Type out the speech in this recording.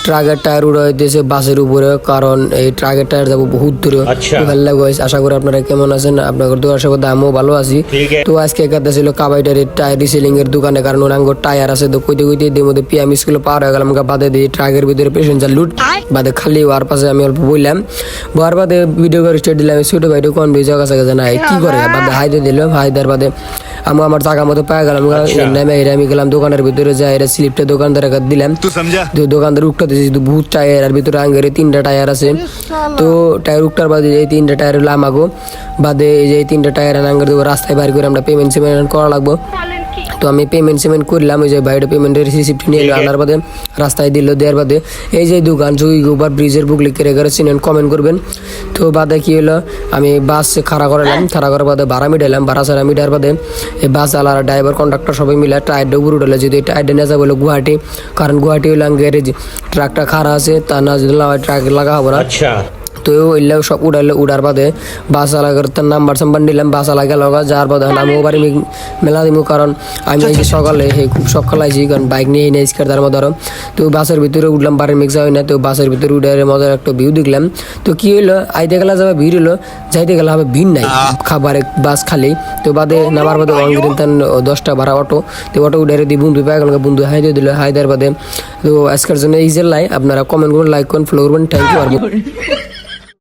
ট্রাকের টায়ার উড়ে হইতেছে বাসের উপরে, কারণ এই ট্রাকের টায়ার যাবো বহুত দূরে। ভালো গাইস, আশা করি আপনারা কেমন আছেন, আপনাদের দোয়ার সাথে আমিও ভালো আছি। তো আজকে একাদা ছিল কাবাইটারের টায়ার রিসেলিং এর দোকানে, কারণ ওনাঙ্গর টায়ার আছে। তো কইতে কইতে এর মধ্যে পিএম স্কুল পার হয়ে গেলাম, বাদে দিয়ে ট্রাকের ভিতরে প্যাসেঞ্জার লুট বাদে খালি ওয়ার পাশে আমি অল্প বললাম, বার বাদে ভিডিও করে স্টেট দিলাম। ছোট ভাইটা কোন ভিজা কাছে গেছে না কি করে, বাদে হাইদে দিলাম, হাইদার বাদে আমি আমার জায়গা মতো পায়ে গেলাম। নেমে আমি গেলাম দোকানের ভিতরে, যাই এরা স্লিপটা দোকানদার দিলাম। তো দোকানদার উঠতে দিয়েছি বহুত টায়ার, আর ভিতরে আঙ্গের 3টা টায়ার আছে। তো টায়ার উঠটার বাদে এই 3টা টায়ার হলো আমাগো, বাদে এই যে 3টা টায়ার আঙ্গের দেবো রাস্তায় বাইর করে আমরা পেমেন্ট করা লাগবো। তো আমি পেমেন্ট করলাম, ওই যে বাইরে পেমেন্টের রিসিপ্ট নিয়ে এলো, আনার বাদে রাস্তায় দিল, দেওয়ার বাদে এই যে দোকান জুই গোবার ব্রিজের বুক লিখে রেখে চিনেন, কমেন্ট করবেন। তো বাদে কি হলো, আমি বাস খাড়া করালাম, খাড়া করার বাদে ভাড়া মিটাইলাম, ভাড়া ছাড়া মিটার বাদে এই বাস আলার ড্রাইভার কন্ডাক্টর সবাই মিলে টায়ারটা উপরে উঠলো, যদি টায়ারটা নিয়ে যাবো গুয়াহাটি, কারণ গুয়াহাটি হলো গ্যারেজ ট্রাকটা খাড়া আছে, তা না যদি ট্রাক লাগা হবো না। তো এলে সব উড়াইলো, উড়ার বাদে বাস আলাগের তার নাম্বার সাম্বার নিলাম, বাস আলাগে লগা যার বাদে আমি বাড়ি মেলা দিমু, কারণ আমি এই যে সকালে খুব সকাল আইছি, কারণ বাইক নিয়ে নেই তার মধ্যে। তো বাসের ভিতরে উঠলাম, বাড়ির মিক্স হয় না। তো বাসের ভিতরে উঠে মজার একটা ভিউ দেখলাম। তো কি হইলো, আইতে গেলা যাবে ভিড় হলো, যাইতে গেলে হবে ভিড় নাই, খাবার বাস খালি। তো বাদে নামার বাদে অঙ্গিন 10টা ভাড়া অটো, তো অটো উঠে দিয়ে বন্ধু পাই গেল, বন্ধু হাই দিয়ে দিল, হাই দেওয়ার বাদে। তো আজকের জন্য এই যে লাই, আপনারা কমেন্ট করুন, লাইক করুন, ফলো করবেন, থ্যাংক ইউ।